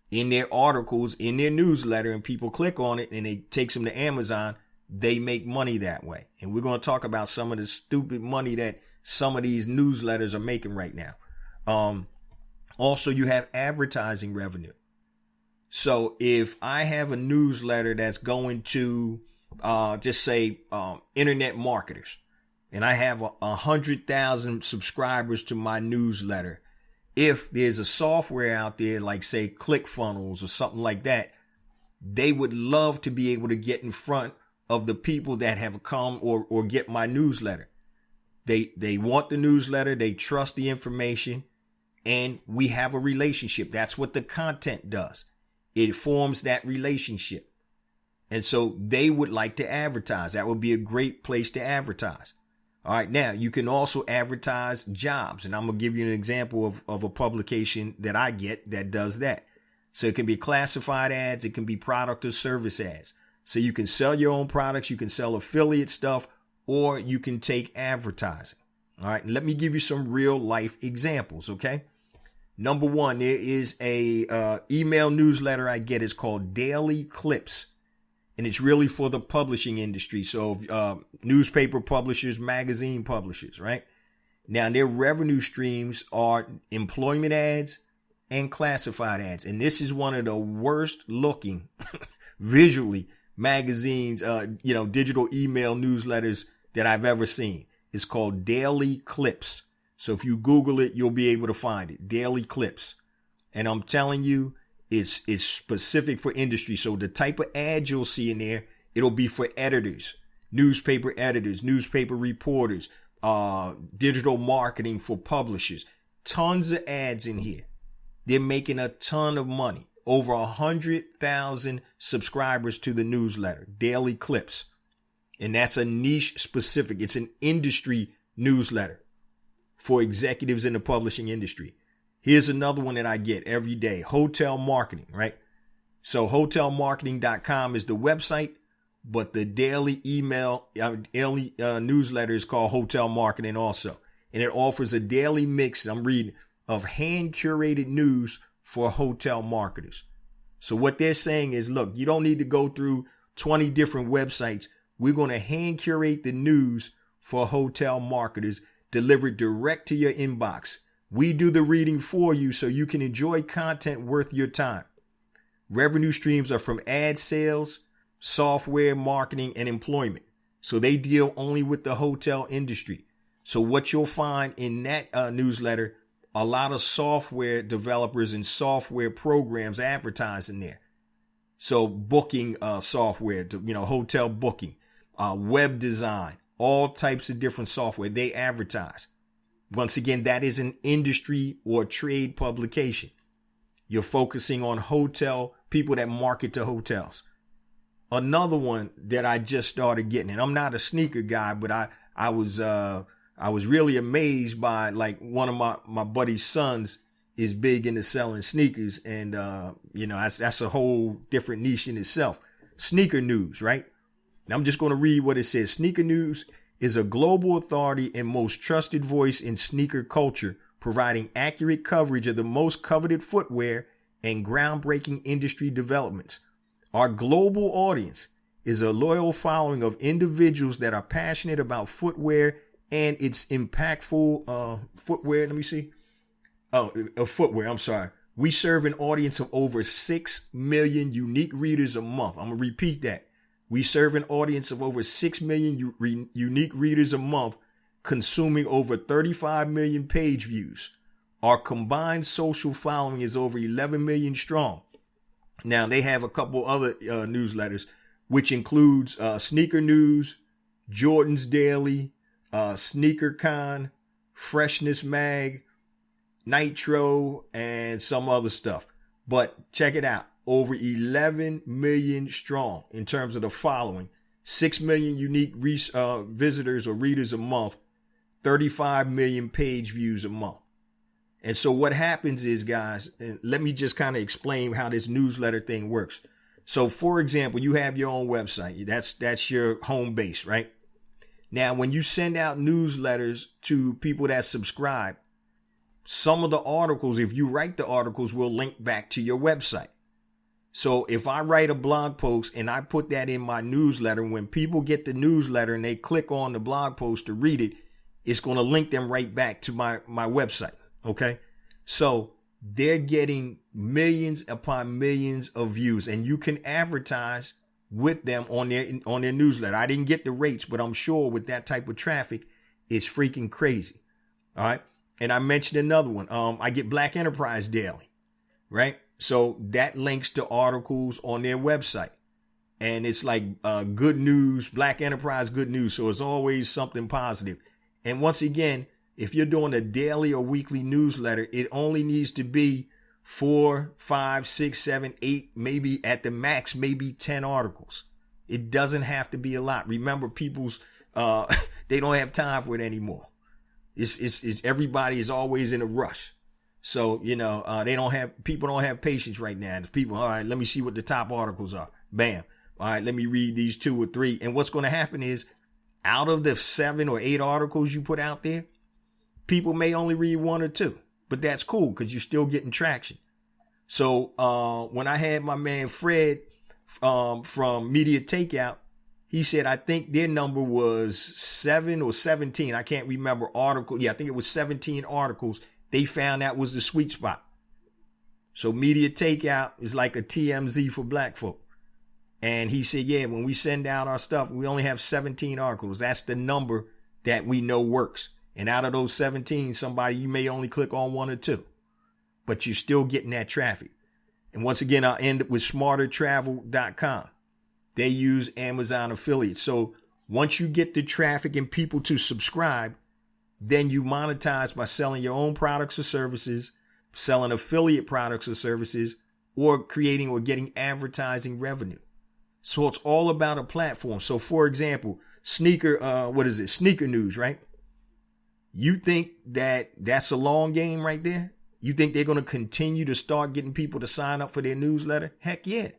in their articles, in their newsletter, and people click on it and it takes them to Amazon, they make money that way. And we're going to talk about some of the stupid money that some of these newsletters are making right now. Also, you have advertising revenue. So if I have a newsletter that's going to just say internet marketers, and I have 100,000 subscribers to my newsletter, if there's a software out there like, say, ClickFunnels or something like that, they would love to be able to get in front of the people that have come or get my newsletter. They want the newsletter, they trust the information, and we have a relationship. That's what the content does. It forms that relationship. And so they would like to advertise. That would be a great place to advertise. All right. Now you can also advertise jobs. And I'm going to give you an example of a publication that I get that does that. So it can be classified ads. It can be product or service ads. So you can sell your own products. You can sell affiliate stuff, or you can take advertising. All right. Let me give you some real life examples. Okay. Number one, there is a email newsletter I get. It's called Daily Clips. And it's really for the publishing industry. So newspaper publishers, magazine publishers, right? Now, their revenue streams are employment ads and classified ads. And this is one of the worst looking visually magazines, digital email newsletters that I've ever seen. It's called Daily Clips. So if you Google it, you'll be able to find it. Daily Clips. And I'm telling you, it's specific for industry. So the type of ads you'll see in there, it'll be for editors, newspaper reporters, digital marketing for publishers. Tons of ads in here. They're making a ton of money. Over 100,000 subscribers to the newsletter, Daily Clips. And that's a niche specific. It's an industry newsletter for executives in the publishing industry. Here's another one that I get every day. Hotel marketing, right? So hotelmarketing.com is the website, but the daily newsletter is called Hotel Marketing also. And it offers a daily mix, I'm reading, of hand curated news for hotel marketers. So what they're saying is, look, you don't need to go through 20 different websites. We're going to hand curate the news for hotel marketers, delivered direct to your inbox. We do the reading for you so you can enjoy content worth your time. Revenue streams are from ad sales, software, marketing, and employment. So they deal only with the hotel industry. So what you'll find in that newsletter, a lot of software developers and software programs advertising there. So booking software, hotel booking, web design, all types of different software, they advertise. Once again, that is an industry or trade publication. You're focusing on hotel people that market to hotels. Another one that I just started getting, and I'm not a sneaker guy, but I was really amazed by, like, one of my buddy's sons is big into selling sneakers, and that's a whole different niche in itself. Sneaker news, right? Now I'm just going to read what it says. Sneaker news is a global authority and most trusted voice in sneaker culture, providing accurate coverage of the most coveted footwear and groundbreaking industry developments. Our global audience is a loyal following of individuals that are passionate about footwear and its impactful footwear. I'm sorry. We serve an audience of over 6 million unique readers a month. I'm going to repeat that. We serve an audience of over 6 million unique readers a month, consuming over 35 million page views. Our combined social following is over 11 million strong. Now, they have a couple other newsletters, which includes Sneaker News, Jordan's Daily, Sneaker Con, Freshness Mag, Nitro, and some other stuff. But check it out. Over 11 million strong in terms of the following. 6 million unique visitors or readers a month. 35 million page views a month. And so what happens is, guys, and let me just kind of explain how this newsletter thing works. So, for example, you have your own website. That's your home base, right? Now, when you send out newsletters to people that subscribe, some of the articles, if you write the articles, will link back to your website. So if I write a blog post and I put that in my newsletter, when people get the newsletter and they click on the blog post to read it, it's going to link them right back to my website. Okay. So they're getting millions upon millions of views, and you can advertise with them on their newsletter. I didn't get the rates, but I'm sure with that type of traffic, it's freaking crazy. All right. And I mentioned another one. I get Black Enterprise Daily, right? So that links to articles on their website. And it's like good news, Black Enterprise good news. So it's always something positive. And once again, if you're doing a daily or weekly newsletter, it only needs to be 4, 5, 6, 7, 8, maybe at the max, maybe 10 articles. It doesn't have to be a lot. Remember, people's they don't have time for it anymore. It's everybody is always in a rush. So, people don't have patience right now. People, all right, let me see what the top articles are. Bam. All right, let me read these 2 or 3. And what's going to happen is, out of the 7 or 8 articles you put out there, people may only read 1 or 2, but that's cool because you're still getting traction. So, when I had my man Fred, from Media Takeout, he said, I think their number was 7 or 17. I can't remember article. Yeah, I think it was 17 articles. They found that was the sweet spot. So Media Takeout is like a TMZ for black folk. And he said, yeah, when we send out our stuff, we only have 17 articles. That's the number that we know works. And out of those 17, you may only click on 1 or 2, but you're still getting that traffic. And once again, I'll end up with smartertravel.com. They use Amazon affiliates. So once you get the traffic and people to subscribe, then you monetize by selling your own products or services, selling affiliate products or services, or creating or getting advertising revenue. So it's all about a platform. So for example, Sneaker News, right? You think that's a long game right there? You think they're going to continue to start getting people to sign up for their newsletter? Heck yeah.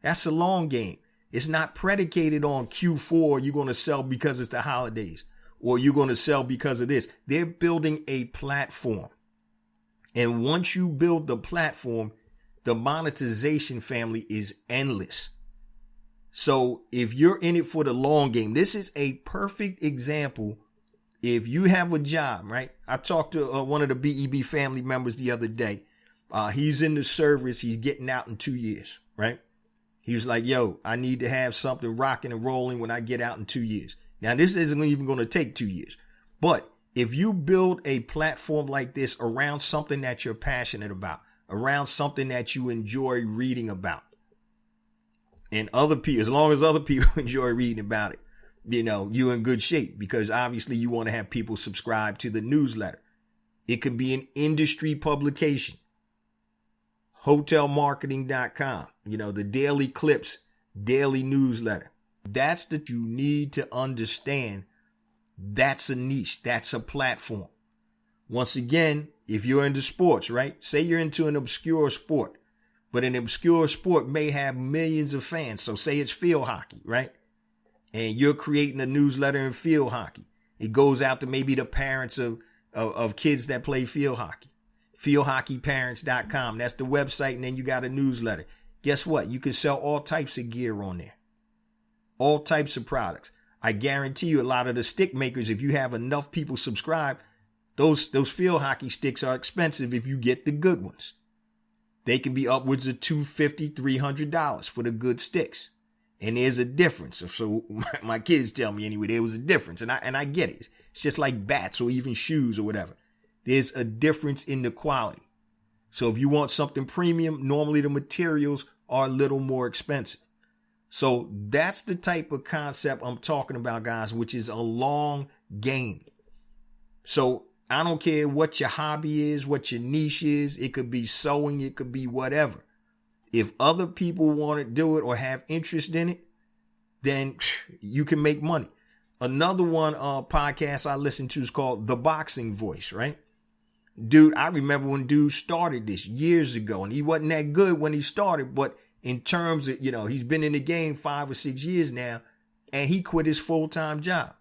That's a long game. It's not predicated on Q4, you're going to sell because it's the holidays, or you're going to sell because of this. They're building a platform. And once you build the platform, the monetization family is endless. So if you're in it for the long game, this is a perfect example. If you have a job, right? I talked to one of the BEB family members the other day. He's in the service. He's getting out in 2 years, right? He was like, yo, I need to have something rocking and rolling when I get out in 2 years. Now, this isn't even going to take 2 years. But if you build a platform like this around something that you're passionate about, around something that you enjoy reading about, and other people, as long as other people enjoy reading about it, you're in good shape, because obviously you want to have people subscribe to the newsletter. It could be an industry publication. Hotelmarketing.com, the daily clips, daily newsletter. That's that you need to understand. That's a niche. That's a platform. Once again, if you're into sports, right? Say you're into an obscure sport, but an obscure sport may have millions of fans. So say it's field hockey, right? And you're creating a newsletter in field hockey. It goes out to maybe the parents of kids that play field hockey. Fieldhockeyparents.com. That's the website. And then you got a newsletter. Guess what? You can sell all types of gear on there. All types of products. I guarantee you a lot of the stick makers, if you have enough people subscribe, those field hockey sticks are expensive if you get the good ones. They can be upwards of $250, $300 for the good sticks. And there's a difference. So my kids tell me anyway, there was a difference. And I get it. It's just like bats or even shoes or whatever. There's a difference in the quality. So if you want something premium, normally the materials are a little more expensive. So that's the type of concept I'm talking about, guys, which is a long game. So I don't care what your hobby is, what your niche is. It could be sewing. It could be whatever. If other people want to do it or have interest in it, then you can make money. Another one podcast I listened to is called The Boxing Voice, right? Dude, I remember when dude started this years ago, and he wasn't that good when he started, but in terms of, he's been in the game 5 or 6 years now, and he quit his full-time job.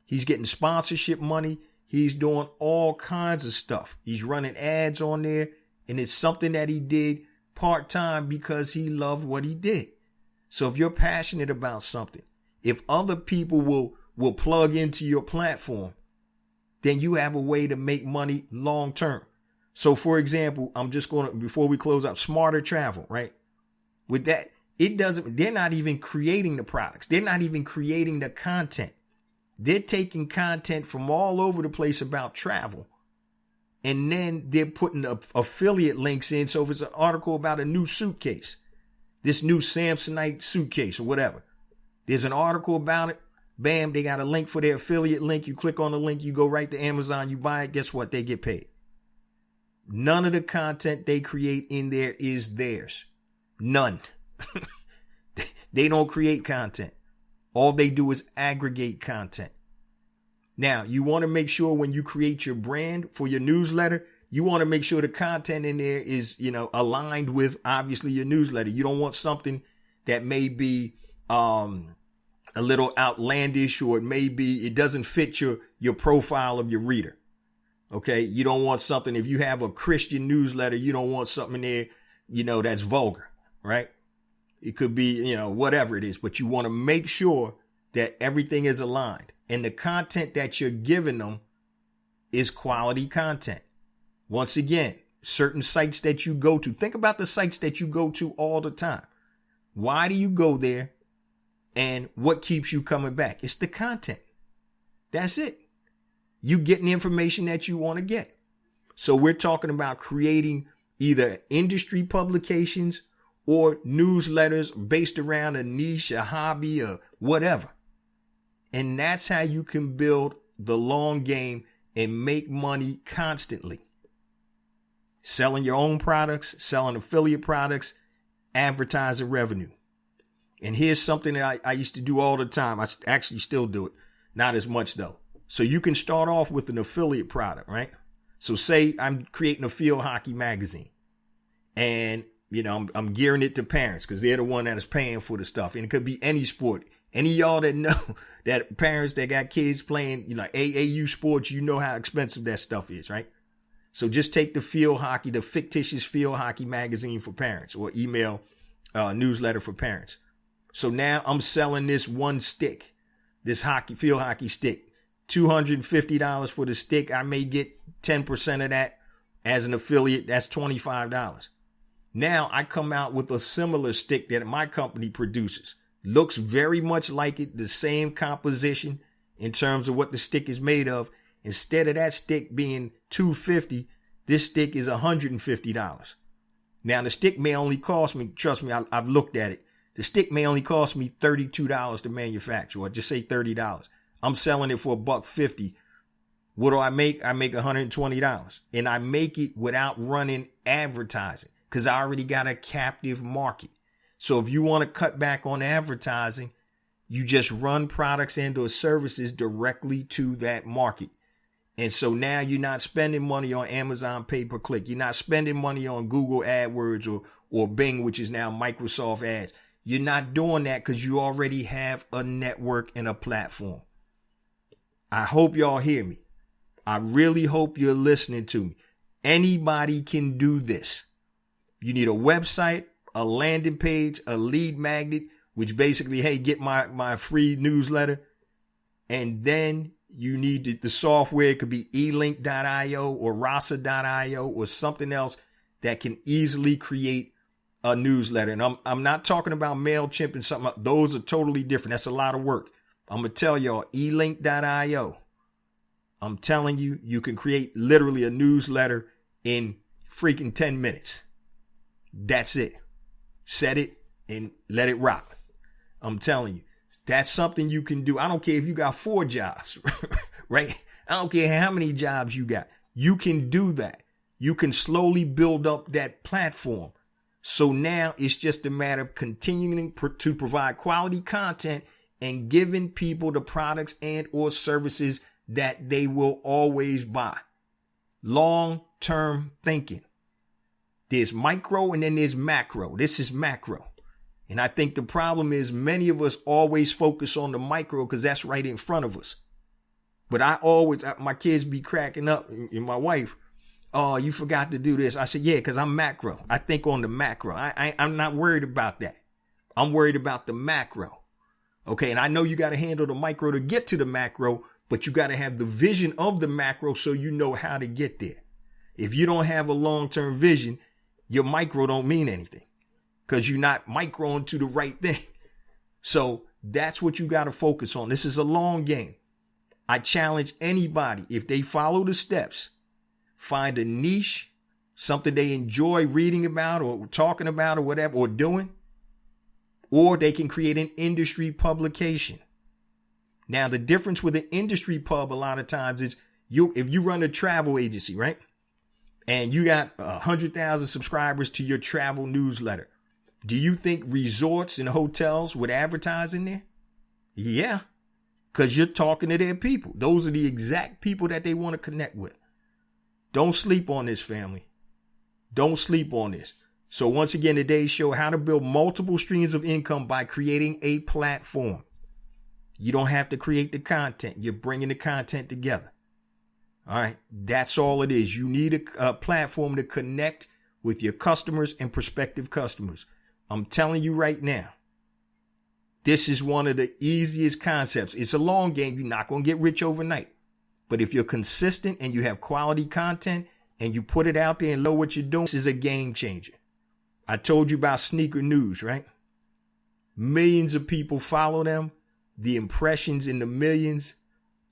He's getting sponsorship money. He's doing all kinds of stuff. He's running ads on there, and it's something that he did part-time because he loved what he did. So if you're passionate about something, if other people will plug into your platform, then you have a way to make money long-term. So for example, I'm just going to, before we close out, Smarter Travel, right? With that, they're not even creating the products. They're not even creating the content. They're taking content from all over the place about travel. And then they're putting affiliate links in. So if it's an article about a new suitcase, this new Samsonite suitcase or whatever, there's an article about it. Bam, they got a link for their affiliate link. You click on the link, you go right to Amazon, you buy it. Guess what? They get paid. None of the content they create in there is theirs. None. They don't create content. All they do is aggregate content. Now, you want to make sure when you create your brand for your newsletter, you want to make sure the content in there is, aligned with obviously your newsletter. You don't want something that may be a little outlandish, or it doesn't fit your profile of your reader. Okay. You don't want something, if you have a Christian newsletter, you don't want something in there, that's vulgar, right? It could be, whatever it is, but you want to make sure that everything is aligned and the content that you're giving them is quality content. Once again, certain sites that you go to, think about the sites that you go to all the time. Why do you go there? And what keeps you coming back? It's the content. That's it. You getting the information that you want to get. So we're talking about creating either industry publications or newsletters based around a niche, a hobby, or whatever. And that's how you can build the long game and make money constantly. Selling your own products, selling affiliate products, advertising revenue. And here's something that I used to do all the time. I actually still do it. Not as much though. So you can start off with an affiliate product, right? So say I'm creating a field hockey magazine, and I'm gearing it to parents because they're the one that is paying for the stuff. And it could be any sport. Any of y'all that know that parents that got kids playing, AAU sports, how expensive that stuff is, right? So just take the fictitious field hockey magazine for parents, or email newsletter for parents. So now I'm selling this one stick, this field hockey stick, $250 for the stick. I may get 10% of that as an affiliate. That's $25. Now I come out with a similar stick that my company produces. Looks very much like it, the same composition in terms of what the stick is made of. Instead of that stick being $250, this stick is $150. Now the stick may only cost me, trust me, I've looked at it. The stick may only cost me $32 to manufacture, or just say $30. I'm selling it for $150. What do I make? I make $120, and I make it without running advertising because I already got a captive market. So if you want to cut back on advertising, you just run products and or services directly to that market. And so now you're not spending money on Amazon pay-per-click. You're not spending money on Google AdWords or Bing, which is now Microsoft Ads. You're not doing that because you already have a network and a platform. I hope y'all hear me. I really hope you're listening to me. Anybody can do this. You need a website, a landing page, a lead magnet, which basically, hey, get my free newsletter. And then you need the software. It could be elink.io or rasa.io or something else that can easily create a newsletter. And I'm not talking about MailChimp and something. Those are totally different. That's a lot of work. I'm going to tell y'all, elink.io. I'm telling you, you can create literally a newsletter in freaking 10 minutes. That's it. Set it and let it rock. I'm telling you, that's something you can do. I don't care if you got 4 jobs, right? I don't care how many jobs you got. You can do that. You can slowly build up that platform. So now it's just a matter of continuing to provide quality content and giving people the products and or services that they will always buy. Long-term thinking. There's micro and then there's macro. This is macro. And I think the problem is many of us always focus on the micro because that's right in front of us. But my kids be cracking up, and my wife, oh, you forgot to do this. I said, yeah, because I'm macro. I think on the macro. I'm not worried about that. I'm worried about the macro. Okay, and I know you got to handle the micro to get to the macro, but you got to have the vision of the macro so you know how to get there. If you don't have a long-term vision, your micro don't mean anything because you're not microing to the right thing. So that's what you got to focus on. This is a long game. I challenge anybody, if they follow the steps, find a niche, something they enjoy reading about or talking about or whatever, or doing, or they can create an industry publication. Now, the difference with an industry pub a lot of times is if you run a travel agency, right? And you got 100,000 subscribers to your travel newsletter. Do you think resorts and hotels would advertise in there? Yeah, because you're talking to their people. Those are the exact people that they want to connect with. Don't sleep on this, family. Don't sleep on this. So once again, today's show, how to build multiple streams of income by creating a platform. You don't have to create the content. You're bringing the content together. All right. That's all it is. You need a platform to connect with your customers and prospective customers. I'm telling you right now, this is one of the easiest concepts. It's a long game. You're not going to get rich overnight. But if you're consistent and you have quality content and you put it out there and know what you're doing, this is a game changer. I told you about Sneaker News, right? Millions of people follow them, the impressions in the millions.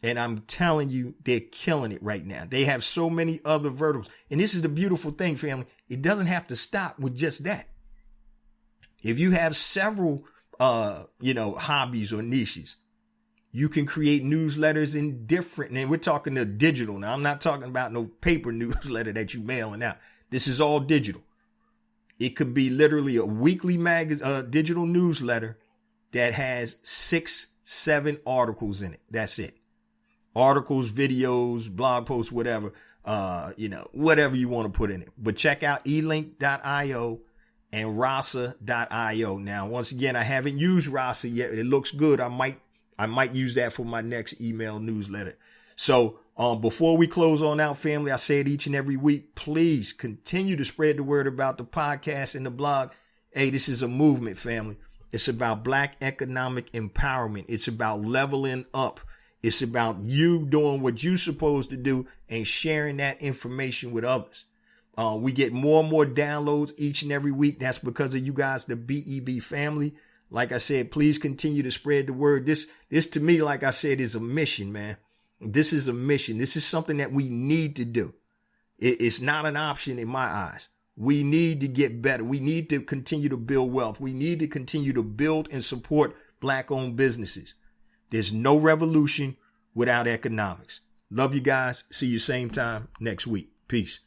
And I'm telling you, they're killing it right now. They have so many other verticals. And this is the beautiful thing, family. It doesn't have to stop with just that. If you have several, hobbies or niches, you can create newsletters in different, and we're talking the digital. Now, I'm not talking about no paper newsletter that you mailing out. This is all digital. It could be literally a weekly digital newsletter that has 6-7 articles in it. That's it. Articles, videos, blog posts, whatever, whatever you want to put in it. But check out elink.io and rasa.io. Now, once again, I haven't used Rasa yet. It looks good. I might use that for my next email newsletter. So before we close on out, family, I say it each and every week, please continue to spread the word about the podcast and the blog. Hey, this is a movement, family. It's about Black economic empowerment. It's about leveling up. It's about you doing what you're supposed to do and sharing that information with others. We get more and more downloads each and every week. That's because of you guys, the BEB family. Like I said, please continue to spread the word. This to me, like I said, is a mission, man. This is a mission. This is something that we need to do. It's not an option in my eyes. We need to get better. We need to continue to build wealth. We need to continue to build and support Black-owned businesses. There's no revolution without economics. Love you guys. See you same time next week. Peace.